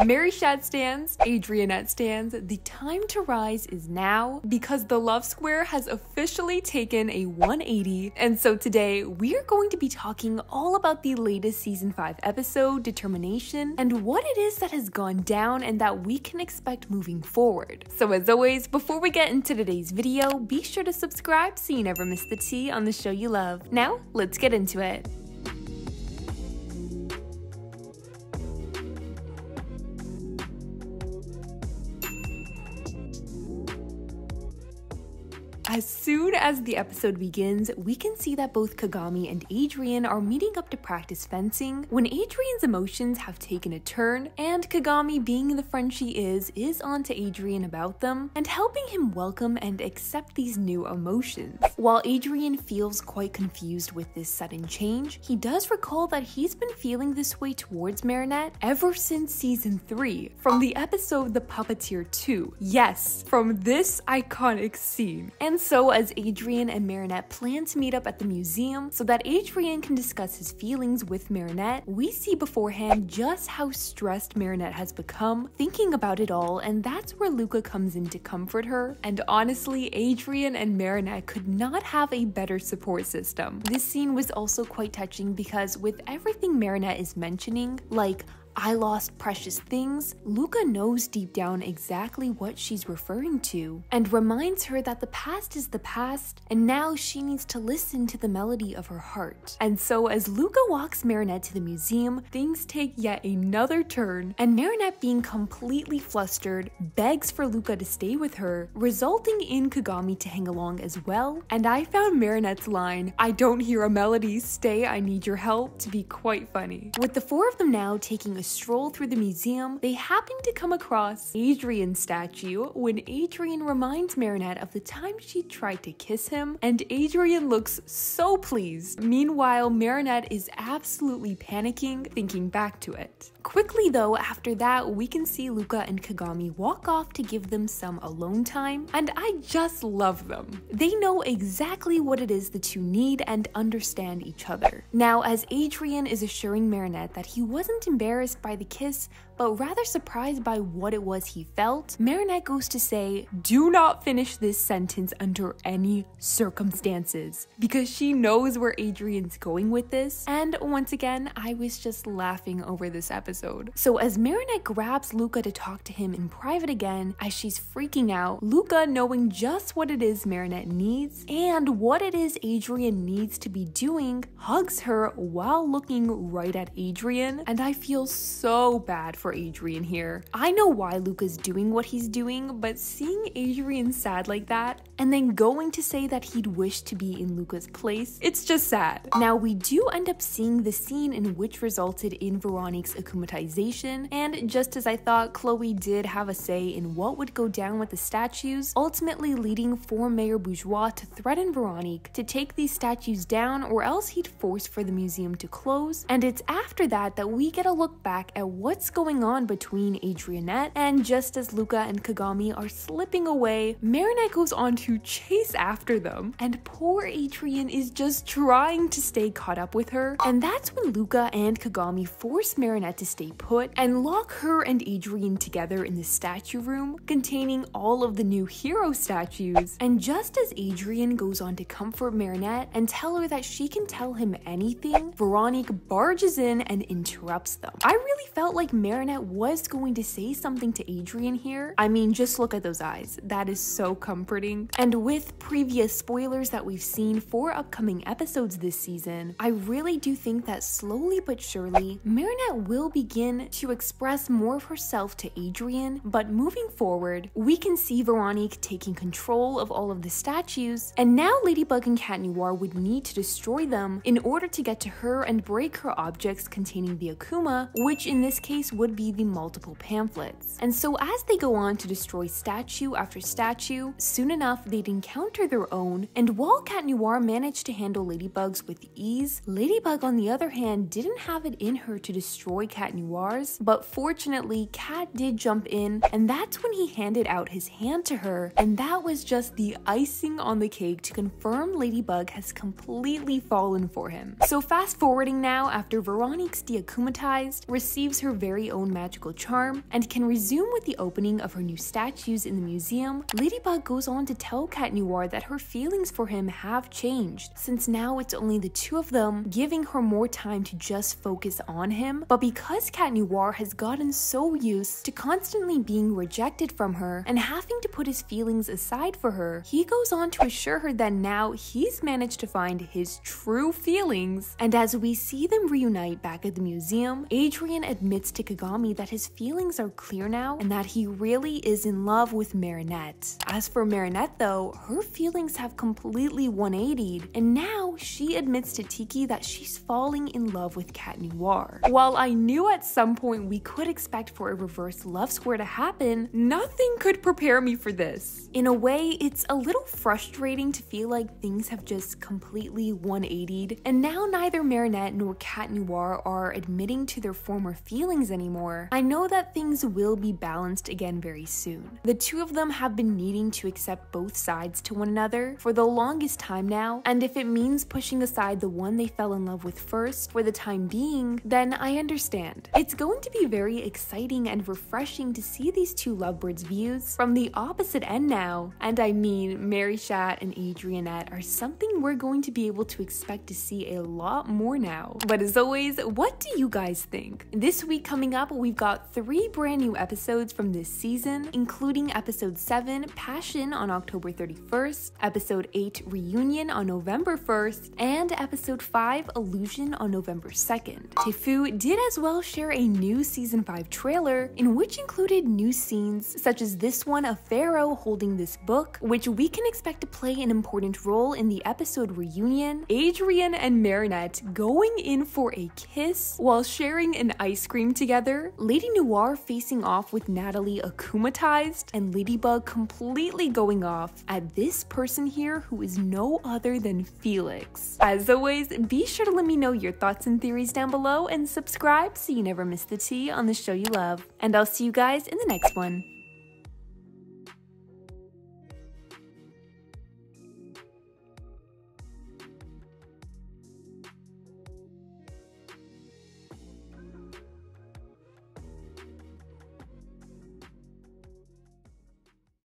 Mary Shad stands, Adrianette stands, the time to rise is now because the love square has officially taken a 180. And so today we are going to be talking all about the latest season 5 episode, Determination, and what it is that has gone down and that we can expect moving forward. So as always, before we get into today's video, be sure to subscribe so you never miss the tea on the show you love. Now, let's get into it. As soon as the episode begins, we can see that both Kagami and Adrian are meeting up to practice fencing when Adrian's emotions have taken a turn, and Kagami, being the friend she is on to Adrian about them and helping him welcome and accept these new emotions. While Adrian feels quite confused with this sudden change, he does recall that he's been feeling this way towards Marinette ever since season 3, from the episode The Puppeteer 2. Yes, from this iconic scene. And so as Adrian and Marinette plan to meet up at the museum so that Adrian can discuss his feelings with Marinette, we see beforehand just how stressed Marinette has become thinking about it all, and that's where Luca comes in to comfort her. And honestly, Adrian and Marinette could not have a better support system. This scene was also quite touching because with everything Marinette is mentioning, like I lost precious things, Luca knows deep down exactly what she's referring to and reminds her that the past is the past and now she needs to listen to the melody of her heart. And so as Luca walks Marinette to the museum, things take yet another turn, and Marinette, being completely flustered, begs for Luca to stay with her, resulting in Kagami to hang along as well. And I found Marinette's line, "I don't hear a melody, stay, I need your help," to be quite funny. With the four of them now taking a stroll through the museum, they happen to come across Adrian's statue when Adrian reminds Marinette of the time she tried to kiss him, and Adrian looks so pleased. Meanwhile, Marinette is absolutely panicking, thinking back to it. Quickly though, after that, we can see Luca and Kagami walk off to give them some alone time, and I just love them. They know exactly what it is the two need and understand each other. Now, as Adrian is assuring Marinette that he wasn't embarrassed by the kiss, but rather surprised by what it was he felt, Marinette goes to say, "Do not finish this sentence under any circumstances," because she knows where Adrian's going with this, and once again, I was just laughing over this episode. So as Marinette grabs Luca to talk to him in private again, as she's freaking out, Luca, knowing just what it is Marinette needs and what it is Adrian needs to be doing, hugs her while looking right at Adrian, and I feel so bad for Adrian here. I know why Luca's doing what he's doing, but seeing Adrian sad like that and then going to say that he'd wish to be in Luca's place, it's just sad. Now, we do end up seeing the scene in which resulted in Veronique's akumatization, and just as I thought, Chloe did have a say in what would go down with the statues, ultimately leading for Mayor Bourgeois to threaten Veronique to take these statues down or else he'd force for the museum to close. And it's after that that we get a look back at what's going on between Adrianette, and just as Luca and Kagami are slipping away, Marinette goes on to chase after them, and poor Adrian is just trying to stay caught up with her. And that's when Luca and Kagami force Marinette to stay put and lock her and Adrian together in the statue room containing all of the new hero statues. And just as Adrian goes on to comfort Marinette and tell her that she can tell him anything, Veronique barges in and interrupts them. I really felt like Marinette was going to say something to Adrian here. I mean, just look at those eyes. That is so comforting. And with previous spoilers that we've seen for upcoming episodes this season, I really do think that slowly but surely, Marinette will begin to express more of herself to Adrian, but moving forward, we can see Veronique taking control of all of the statues, and now Ladybug and Cat Noir would need to destroy them in order to get to her and break her objects containing the Akuma, which in this case would be the multiple pamphlets. And so as they go on to destroy statue after statue, soon enough, they'd encounter their own, and while Cat Noir managed to handle Ladybugs with ease, Ladybug on the other hand didn't have it in her to destroy Cat Noir's, but fortunately Cat did jump in, and that's when he handed out his hand to her, and that was just the icing on the cake to confirm Ladybug has completely fallen for him. So fast forwarding now, after Veronique's deakumatized, receives her very own magical charm, and can resume with the opening of her new statues in the museum, Ladybug goes on to tell Cat Noir that her feelings for him have changed, since now it's only the two of them, giving her more time to just focus on him. But because Cat Noir has gotten so used to constantly being rejected from her and having to put his feelings aside for her, he goes on to assure her that now he's managed to find his true feelings. And as we see them reunite back at the museum, Adrien admits to Kagami that his feelings are clear now and that he really is in love with Marinette. As for Marinette though, her feelings have completely 180'd, and now she admits to Tiki that she's falling in love with Cat Noir. While I knew at some point we could expect for a reverse love square to happen, nothing could prepare me for this. In a way, it's a little frustrating to feel like things have just completely 180'd, and now neither Marinette nor Cat Noir are admitting to their former feelings anymore. I know that things will be balanced again very soon. The two of them have been needing to accept both sides to one another for the longest time now, and if it means pushing aside the one they fell in love with first for the time being, then I understand. It's going to be very exciting and refreshing to see these two lovebirds' views from the opposite end now, and I mean, Marishat and Adrianette are something we're going to be able to expect to see a lot more now. But as always, what do you guys think? This week coming up, we've got 3 brand new episodes from this season, including episode 7, Passion, on October 31st, episode 8, Reunion, on November 1st, and episode 5, Illusion, on November 2nd. Tefue did as well share a new season 5 trailer, in which included new scenes such as this one of Pharaoh holding this book, which we can expect to play an important role in the episode Reunion, Adrien and Marinette going in for a kiss while sharing an ice cream together, Lady Noir facing off with Natalie akumatized, and Ladybug completely going off at this person here who is no other than Felix. As always, be sure to let me know your thoughts and theories down below, and subscribe so you never miss the tea on the show you love. And I'll see you guys in the next one.